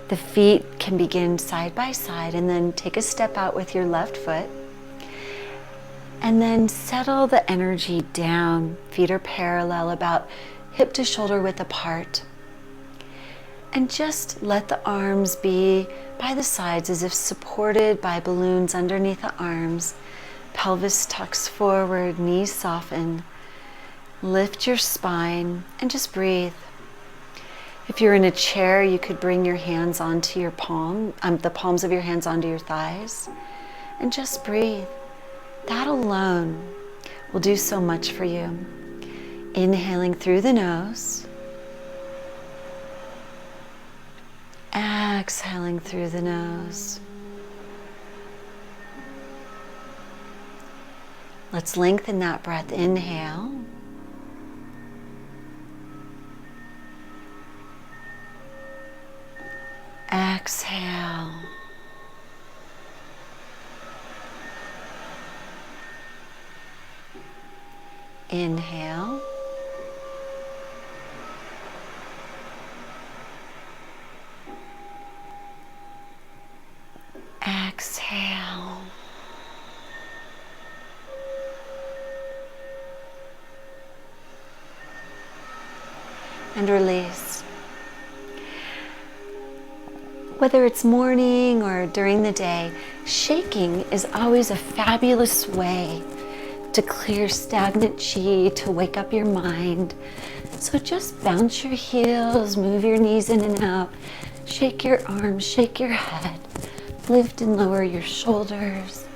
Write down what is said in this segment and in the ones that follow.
The feet can begin side by side, and then take a step out with your left foot. And then settle the energy down. Feet are parallel, about hip to shoulder width apart. And just let the arms be by the sides as if supported by balloons underneath the arms. Pelvis tucks forward, knees soften. Lift your spine and just breathe. If you're in a chair, you could bring your hands onto your the palms of your hands onto your thighs, and just breathe. That alone will do so much for you. Inhaling through the nose. Exhaling through the nose. Let's lengthen that breath. Inhale. Exhale. Inhale. Exhale. And release. Whether it's morning or during the day, shaking is always a fabulous way to clear stagnant chi, to wake up your mind. So just bounce your heels, move your knees in and out, shake your arms, shake your head, lift and lower your shoulders.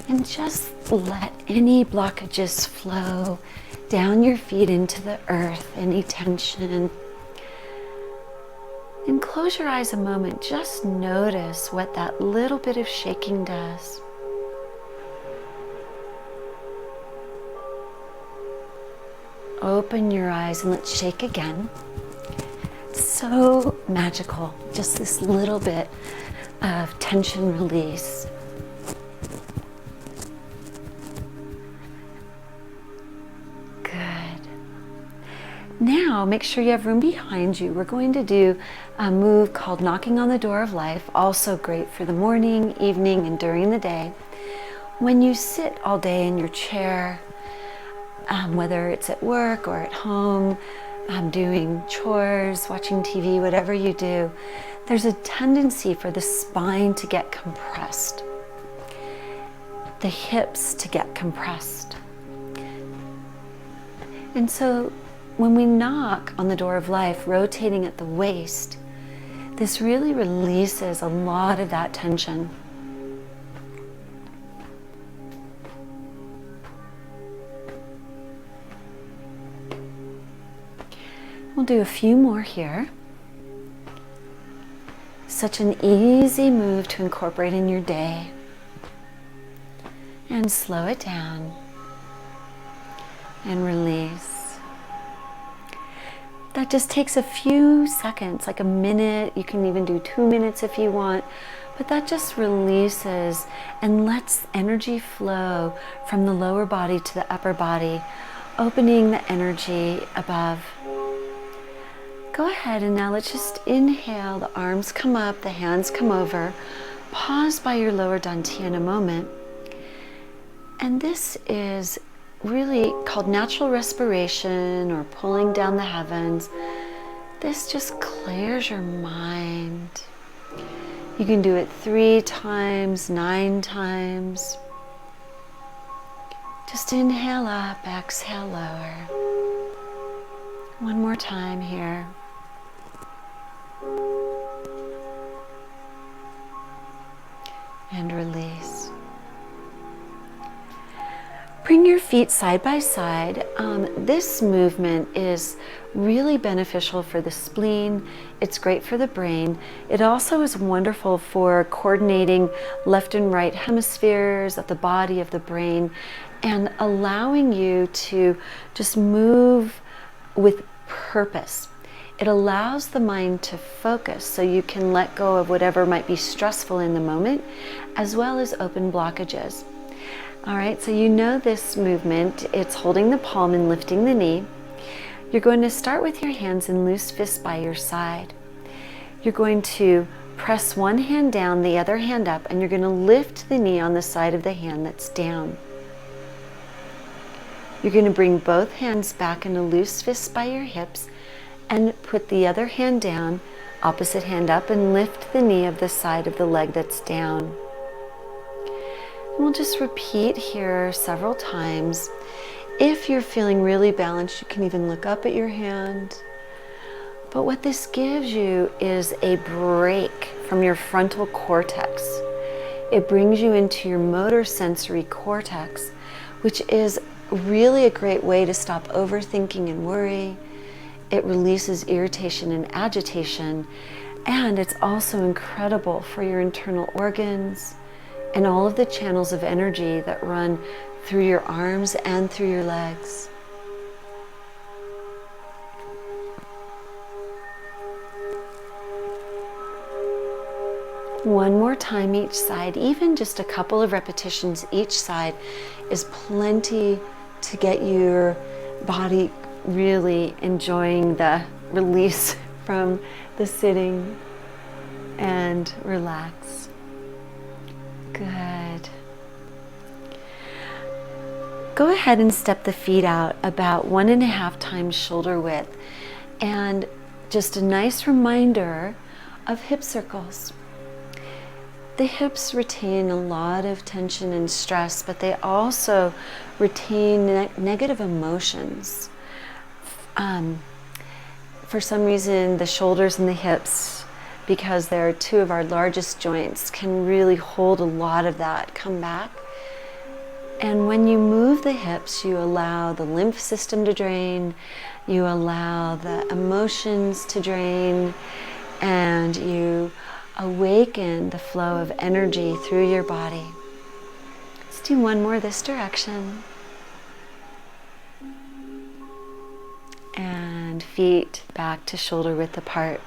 And just let any blockages flow down your feet into the earth, any tension. And close your eyes a moment, just notice what that little bit of shaking does. Open your eyes and let's shake again. So magical, just this little bit of tension release. Good. Now make sure you have room behind you. We're going to do a move called knocking on the door of life, also great for the morning, evening, and during the day. When you sit all day in your chair, whether it's at work or at home, doing chores, watching TV, whatever you do, there's a tendency for the spine to get compressed, the hips to get compressed. And so when we knock on the door of life, rotating at the waist, this really releases a lot of that tension. We'll do a few more here. Such an easy move to incorporate in your day. And slow it down. And release. That just takes a few seconds, like a minute. You can even do 2 minutes if you want. But that just releases and lets energy flow from the lower body to the upper body, opening the energy above. Go ahead and now let's just inhale. The arms come up, the hands come over. Pause by your lower dantian a moment. And this is really called natural respiration or pulling down the heavens. This just clears your mind. You can do it 3 times, 9 times. Just inhale up, exhale lower. One more time here. And release. Bring your feet side by side. This movement is really beneficial for the spleen. It's great for the brain. It also is wonderful for coordinating left and right hemispheres of the body, of the brain, and allowing you to just move with purpose. It allows the mind to focus so you can let go of whatever might be stressful in the moment, as well as open blockages. All right, so you know this movement. It's holding the palm and lifting the knee. You're going to start with your hands in loose fists by your side. you're going to press one hand down, the other hand up, and you're going to lift the knee on the side of the hand that's down. You're going to bring both hands back in a loose fist by your hips and put the other hand down, opposite hand up, and lift the knee of the side of the leg that's down. And we'll just repeat here several times. If you're feeling really balanced, you can even look up at your hand. But what this gives you is a break from your frontal cortex. It brings you into your motor sensory cortex, which is really a great way to stop overthinking and worry. It releases irritation and agitation, and it's also incredible for your internal organs and all of the channels of energy that run through your arms and through your legs. One more time each side, even just a couple of repetitions each side is plenty to get your body really enjoying the release from the sitting and relax. Good. Go ahead and step the feet out about 1.5 times shoulder width, and just a nice reminder of hip circles. The hips retain a lot of tension and stress, but they also retain negative emotions. For some reason, the shoulders and the hips, because they're two of our largest joints, can really hold a lot of that come back. And when you move the hips, you allow the lymph system to drain, you allow the emotions to drain, and you awaken the flow of energy through your body. Let's do one more this direction. And feet back to shoulder width apart.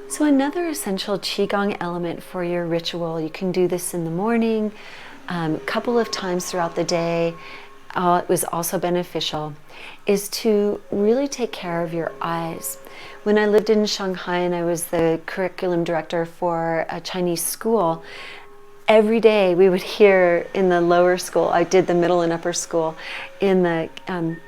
So another essential Qigong element for your ritual, you can do this in the morning, a couple of times throughout the day. It was also beneficial, is to really take care of your eyes. When I lived in Shanghai and I was the curriculum director for a Chinese school, every day we would hear in the lower school, I did the middle and upper school, in the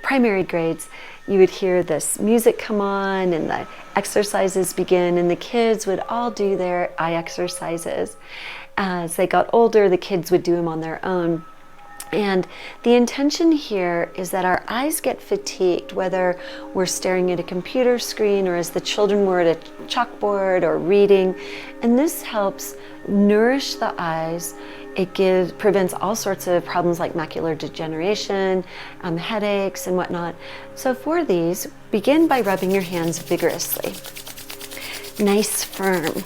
primary grades, you would hear this music come on and the exercises begin, and the kids would all do their eye exercises. As they got older, the kids would do them on their own. And the intention here is that our eyes get fatigued, whether we're staring at a computer screen or as the children were at a chalkboard or reading. And this helps nourish the eyes. It prevents all sorts of problems like macular degeneration, headaches and whatnot. So for these, begin by rubbing your hands vigorously. Nice, firm.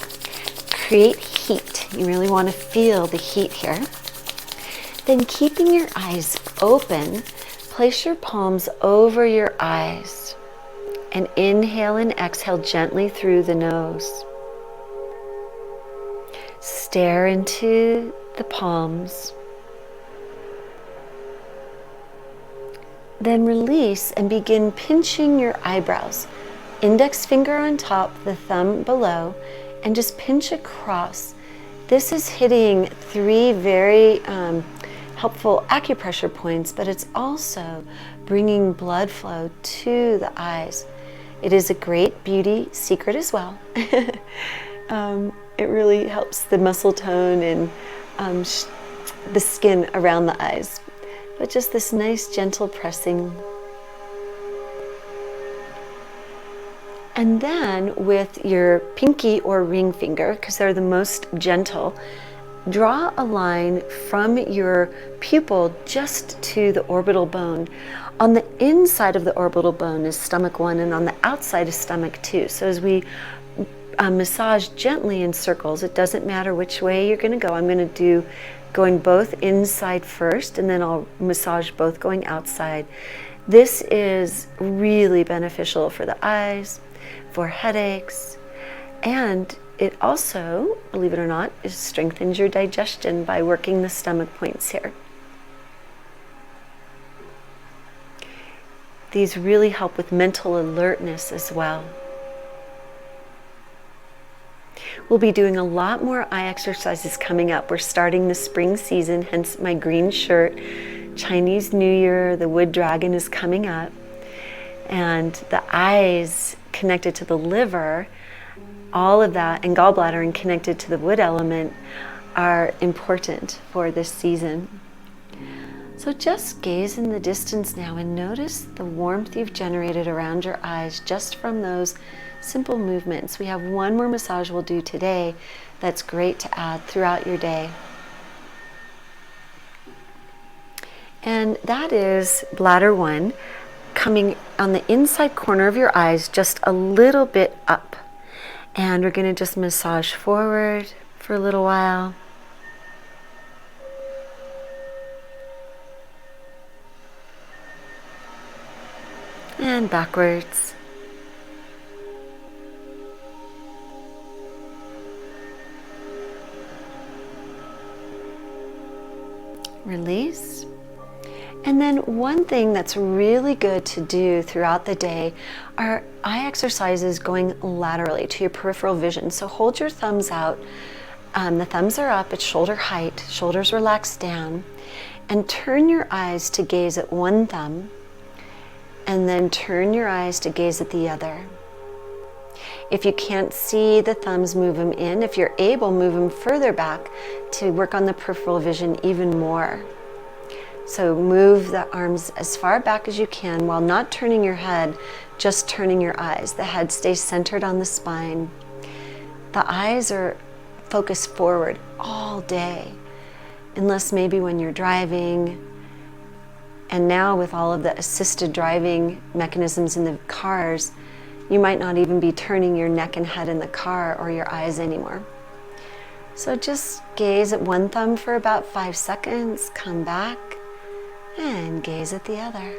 Create heat. You really want to feel the heat here. Then, keeping your eyes open, place your palms over your eyes and inhale and exhale gently through the nose. Stare into the palms. Then release and begin pinching your eyebrows. Index finger on top, the thumb below, and just pinch across. This is hitting 3 very helpful acupressure points, but it's also bringing blood flow to the eyes. It is a great beauty secret as well. It really helps the muscle tone and the skin around the eyes. But just this nice gentle pressing. And then with your pinky or ring finger, because they're the most gentle, draw a line from your pupil just to the orbital bone. On the inside of the orbital bone is stomach 1, and on the outside is stomach 2. So as we massage gently in circles, it doesn't matter which way you're going to go. I'm going to do going both inside first, and then I'll massage both going outside. This is really beneficial for the eyes, for headaches, and it also, believe it or not, strengthens your digestion by working the stomach points here. These really help with mental alertness as well. We'll be doing a lot more eye exercises coming up. We're starting the spring season, hence my green shirt. Chinese New Year, the wood dragon is coming up. And the eyes connected to the liver, all of that, and gallbladder and connected to the wood element are important for this season. So just gaze in the distance now and notice the warmth you've generated around your eyes just from those simple movements. We have one more massage we'll do today that's great to add throughout your day. And that is bladder 1, coming on the inside corner of your eyes just a little bit up. And we're going to just massage forward for a little while. And backwards. Release. And then one thing that's really good to do throughout the day are eye exercises going laterally to your peripheral vision. So hold your thumbs out. The thumbs are up at shoulder height, shoulders relaxed down, and turn your eyes to gaze at one thumb, and then turn your eyes to gaze at the other. If you can't see the thumbs, move them in. If you're able, move them further back to work on the peripheral vision even more. So move the arms as far back as you can while not turning your head, just turning your eyes. The head stays centered on the spine. The eyes are focused forward all day, unless maybe when you're driving. And now with all of the assisted driving mechanisms in the cars, you might not even be turning your neck and head in the car or your eyes anymore. So just gaze at one thumb for about 5 seconds, come back, and gaze at the other.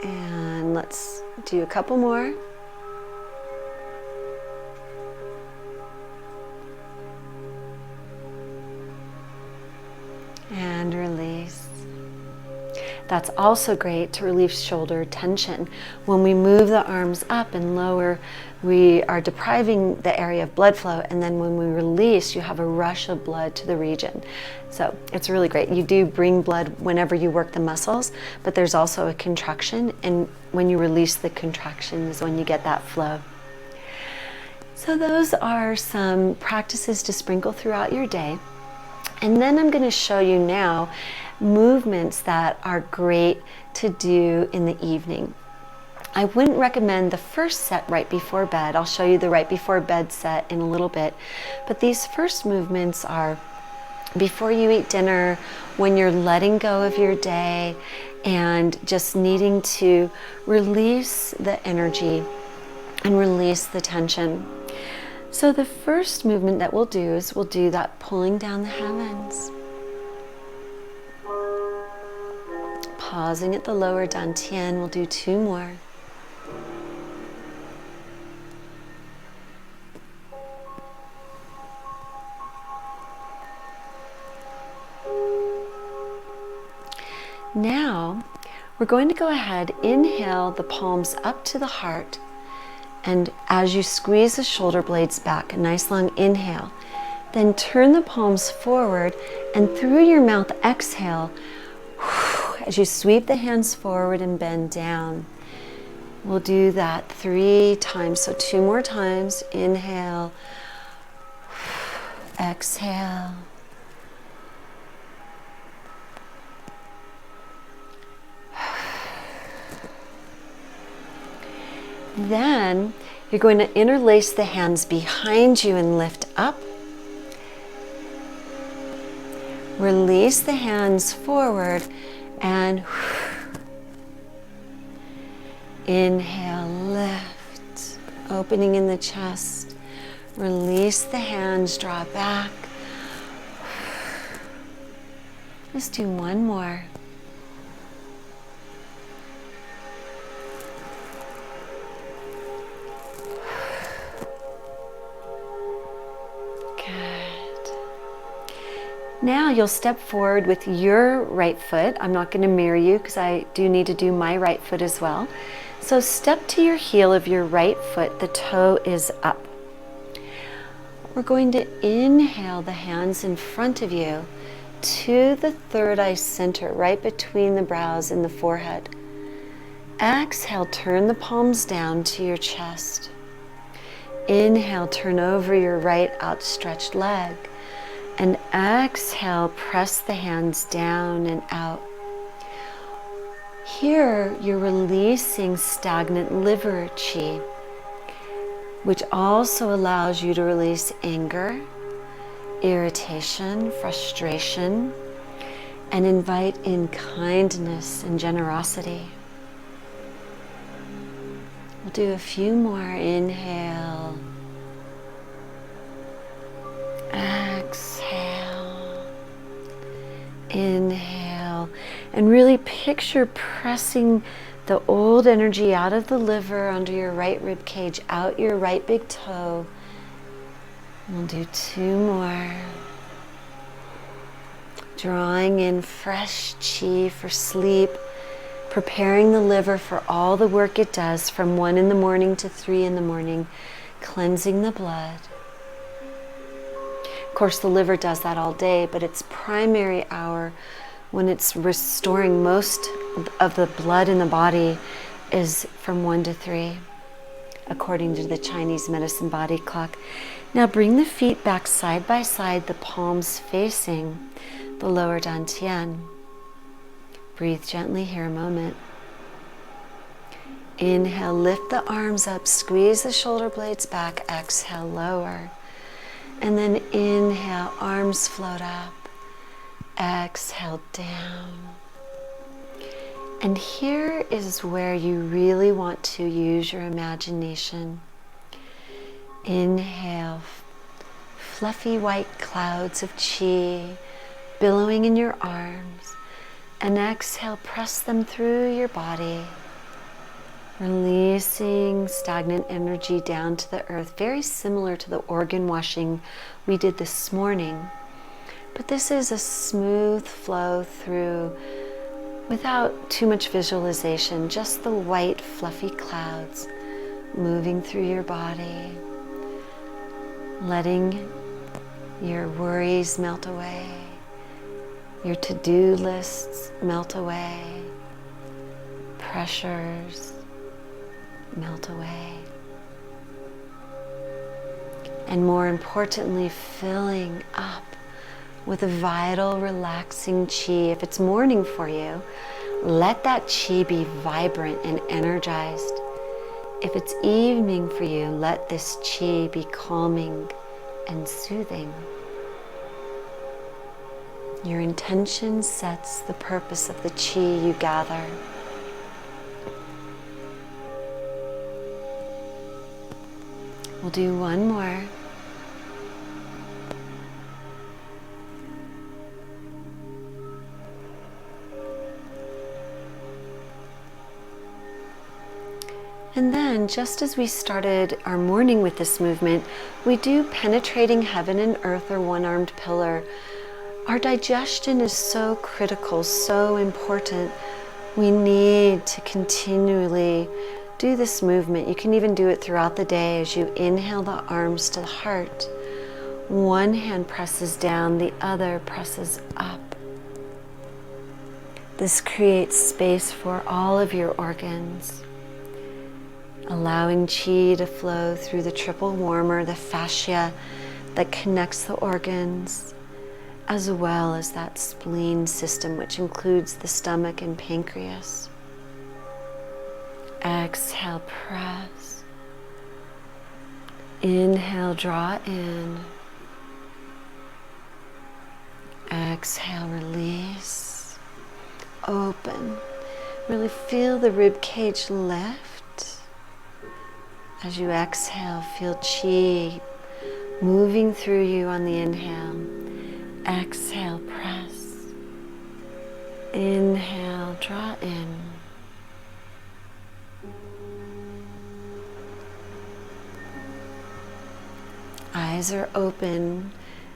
And let's do a couple more. And release. That's also great to relieve shoulder tension. When we move the arms up and lower, we are depriving the area of blood flow, and then when we release, you have a rush of blood to the region. So it's really great. You do bring blood whenever you work the muscles, but there's also a contraction, and when you release the contraction is when you get that flow. So those are some practices to sprinkle throughout your day. And then I'm going to show you now movements that are great to do in the evening. I wouldn't recommend the first set right before bed. I'll show you the right before bed set in a little bit. But these first movements are before you eat dinner, when you're letting go of your day and just needing to release the energy and release the tension. So the first movement that we'll do is we'll do that pulling down the heavens. Pausing at the lower dantian, we'll do 2 more. Now, we're going to go ahead, inhale the palms up to the heart, and as you squeeze the shoulder blades back, a nice long inhale, then turn the palms forward and through your mouth exhale as you sweep the hands forward and bend down. We'll do that 3 times, so 2 more times. Inhale, exhale. Then you're going to interlace the hands behind you and lift up. Release the hands forward and inhale, lift, opening in the chest. Release the hands, draw back. Let's do 1 more. Now you'll step forward with your right foot. I'm not going to mirror you because I do need to do my right foot as well. So step to your heel of your right foot, the toe is up. We're going to inhale the hands in front of you to the third eye center, right between the brows and the forehead. Exhale, turn the palms down to your chest. Inhale, turn over your right outstretched leg. And exhale, press the hands down and out. Here, you're releasing stagnant liver chi, which also allows you to release anger, irritation, frustration, and invite in kindness and generosity. We'll do a few more. Inhale. Exhale. Inhale. And really picture pressing the old energy out of the liver under your right rib cage, out your right big toe. We'll do 2 more. Drawing in fresh chi for sleep, preparing the liver for all the work it does from 1 in the morning to 3 in the morning, cleansing the blood. Of course, the liver does that all day, but its primary hour when it's restoring most of the blood in the body is from 1 to 3, according to the Chinese medicine body clock. Now bring the feet back side by side, the palms facing the lower dantian. Breathe gently here a moment. Inhale, lift the arms up, squeeze the shoulder blades back, exhale, lower. And then inhale, arms float up. Exhale down. And here is where you really want to use your imagination. Inhale, fluffy white clouds of chi billowing in your arms. And exhale, press them through your body, releasing stagnant energy down to the earth, very similar to the organ washing we did this morning. But this is a smooth flow through without too much visualization, just the white fluffy clouds moving through your body, letting your worries melt away, your to-do lists melt away, pressures melt away. And more importantly, filling up with a vital, relaxing chi. If it's morning for you, let that chi be vibrant and energized. If it's evening for you, let this chi be calming and soothing. Your intention sets the purpose of the chi you gather. We'll do 1 more. And then, just as we started our morning with this movement, we do penetrating heaven and earth, or one-armed pillar. Our digestion is so critical, so important. We need to continually do this movement. You can even do it throughout the day as you inhale the arms to the heart. One hand presses down, the other presses up. This creates space for all of your organs, allowing chi to flow through the triple warmer, the fascia that connects the organs, as well as that spleen system, which includes the stomach and pancreas. Exhale, press. Inhale, draw in. Exhale, release. Open. Really feel the rib cage lift. As you exhale, feel chi moving through you on the inhale. Exhale, press. Inhale, draw in. Eyes are open.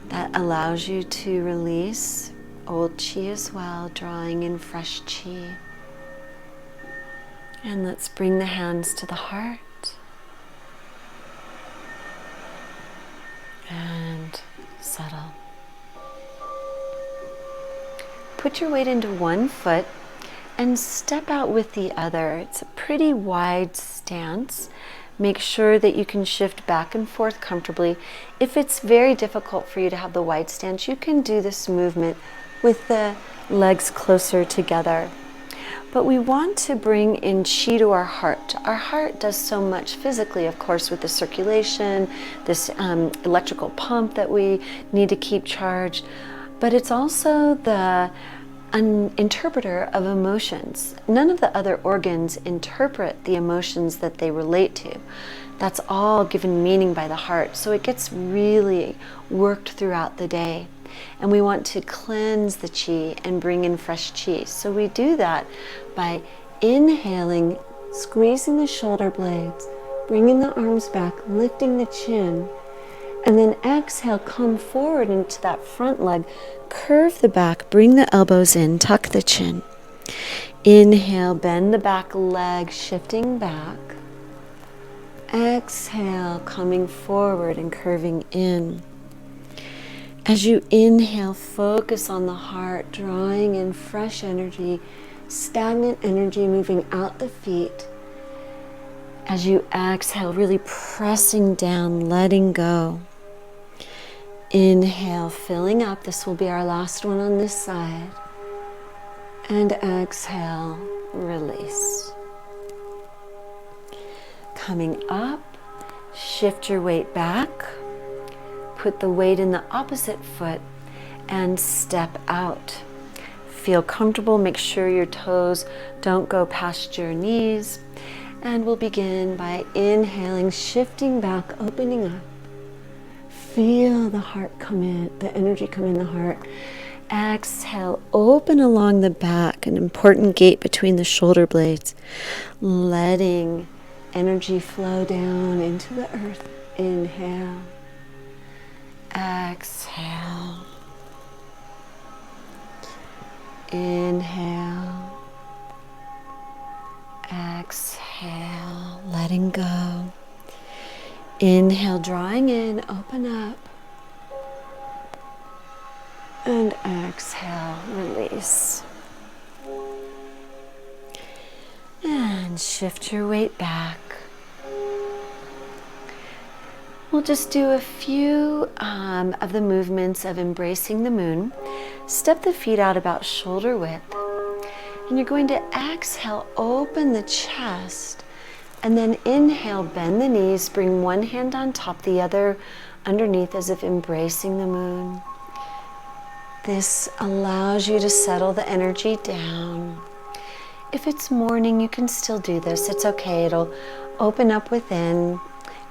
That allows you to release old chi as well, drawing in fresh chi. And let's bring the hands to the heart. And settle. Put your weight into one foot and step out with the other. It's a pretty wide stance. Make sure that you can shift back and forth comfortably. If it's very difficult for you to have the wide stance, you can do this movement with the legs closer together. But we want to bring in Qi to our heart. Our heart does so much physically, of course, with the circulation, this electrical pump that we need to keep charged. But it's also the an interpreter of emotions. None of the other organs interpret the emotions that they relate to. That's all given meaning by the heart. So it gets really worked throughout the day. And we want to cleanse the Qi and bring in fresh Qi. So we do that by inhaling, squeezing the shoulder blades, bringing the arms back, lifting the chin, and then exhale, come forward into that front leg, curve the back, bring the elbows in, tuck the chin. Inhale, bend the back leg, shifting back. Exhale, coming forward and curving in. As you inhale, focus on the heart, drawing in fresh energy, stagnant energy moving out the feet. As you exhale, really pressing down, letting go. Inhale, filling up. This will be our last one on this side. And exhale, release. Coming up, shift your weight back. Put the weight in the opposite foot and step out. Feel comfortable. Make sure your toes don't go past your knees. And we'll begin by inhaling, shifting back, opening up. Feel the heart come in, the energy come in the heart. Exhale, open along the back, an important gate between the shoulder blades. Letting energy flow down into the earth. Inhale. Exhale. Inhale. Exhale. Letting go. Inhale, drawing in, open up. And exhale, release. And shift your weight back. We'll just do a few of the movements of embracing the moon. Step the feet out about shoulder width. And you're going to exhale, open the chest. And then inhale, bend the knees, bring one hand on top, the other underneath as if embracing the moon. This allows you to settle the energy down. If it's morning, you can still do this. It's okay. It'll open up within.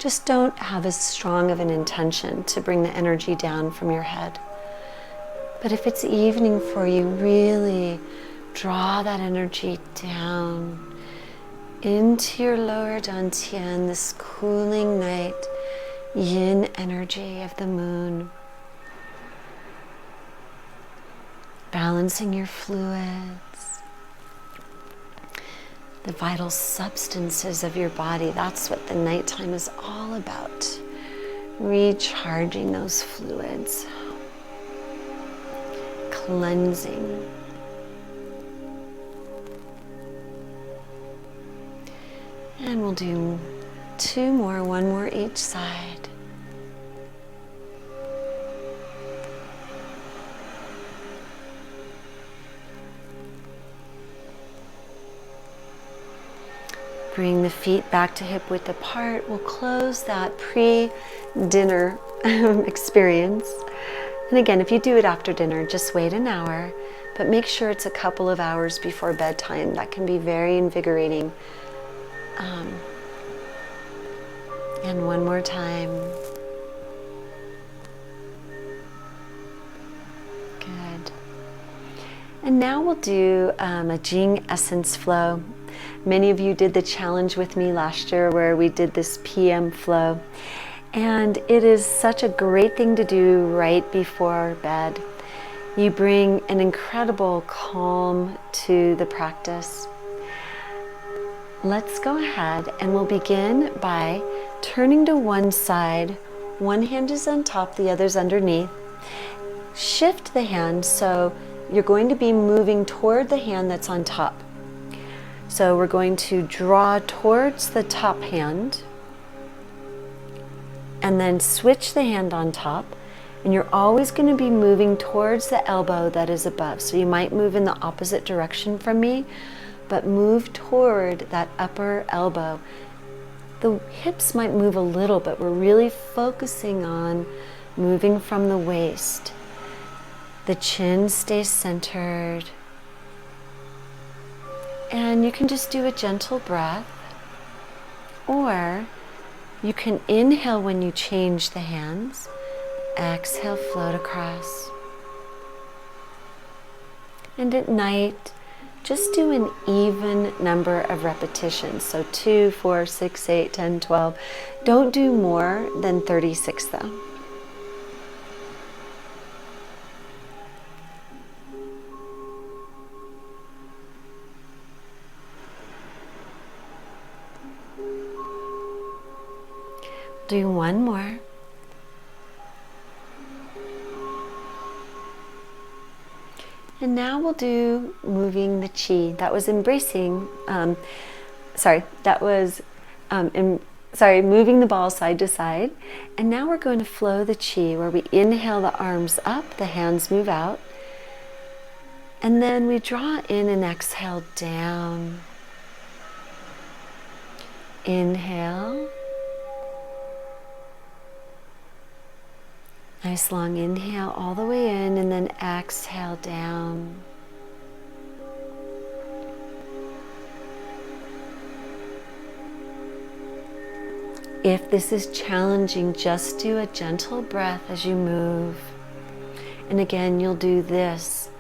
Just don't have as strong of an intention to bring the energy down from your head. But if it's evening for you, really draw that energy down into your lower dantian, this cooling night yin energy of the moon. Balancing your fluids, the vital substances of your body. That's what the nighttime is all about. Recharging those fluids, cleansing. And we'll do two more, one more each side. Bring the feet back to hip width apart. We'll close that pre-dinner experience. And again, if you do it after dinner, just wait an hour, but make sure it's a couple of hours before bedtime. That can be very invigorating. And one more time. Good. And now we'll do a Jing essence flow. Many of you did the challenge with me last year where we did this PM flow. And it is such a great thing to do right before bed. You bring an incredible calm to the practice. Let's go ahead and we'll begin by turning to one side. One hand is on top, the other's underneath. Shift the hand so you're going to be moving toward the hand that's on top. So we're going to draw towards the top hand and then switch the hand on top. And you're always going to be moving towards the elbow that is above. So you might move in the opposite direction from me, but move toward that upper elbow. The hips might move a little, but we're really focusing on moving from the waist. The chin stays centered. And you can just do a gentle breath, or you can inhale when you change the hands, exhale, float across. And at night, just do an even number of repetitions. So 2, 4, 6, 8, 10, 12. Don't do more than 36 though. Do one more. And now we'll do moving the chi. That was embracing, moving the ball side to side. And now we're going to flow the chi, where we inhale the arms up, the hands move out. And then we draw in and exhale down. Inhale. Nice long inhale all the way in, and then exhale down. If this is challenging, just do a gentle breath as you move. And again, you'll do this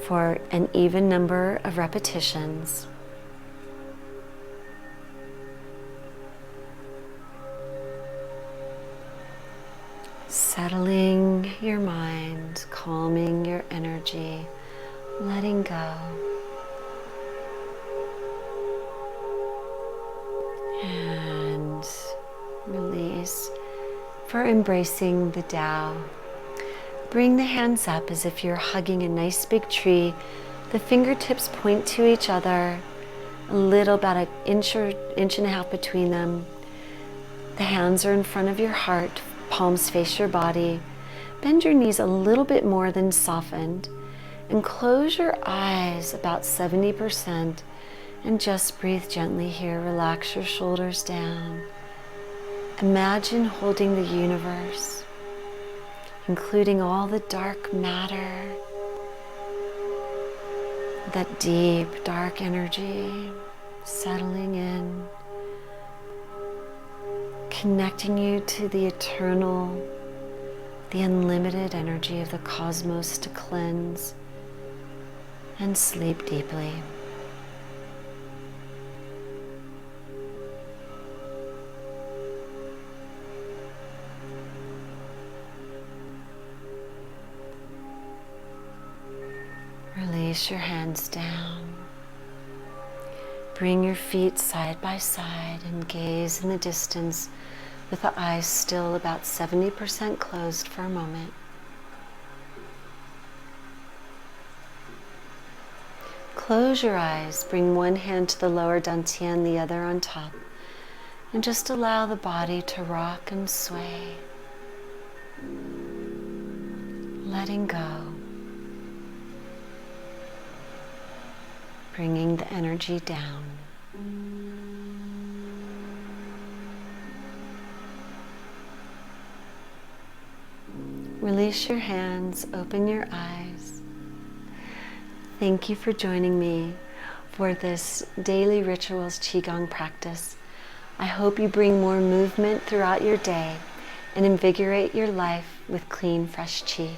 for an even number of repetitions. Settling your mind, calming your energy, letting go. And release for embracing the Tao. Bring the hands up as if you're hugging a nice big tree. The fingertips point to each other, a little, about an inch or inch and a half between them. The hands are in front of your heart. Palms face your body. Bend your knees a little bit more than softened, and close your eyes about 70%, and just breathe gently here. Relax your shoulders down. Imagine holding the universe, including all the dark matter, that deep dark energy settling in, connecting you to the eternal, the unlimited energy of the cosmos to cleanse and sleep deeply. Release your hands down. Bring your feet side by side and gaze in the distance with the eyes still about 70% closed for a moment. Close your eyes, bring one hand to the lower dantian, the other on top, and just allow the body to rock and sway, letting go, bringing the energy down. Release your hands, open your eyes. Thank you for joining me for this daily rituals Qigong practice. I hope you bring more movement throughout your day and invigorate your life with clean, fresh Qi.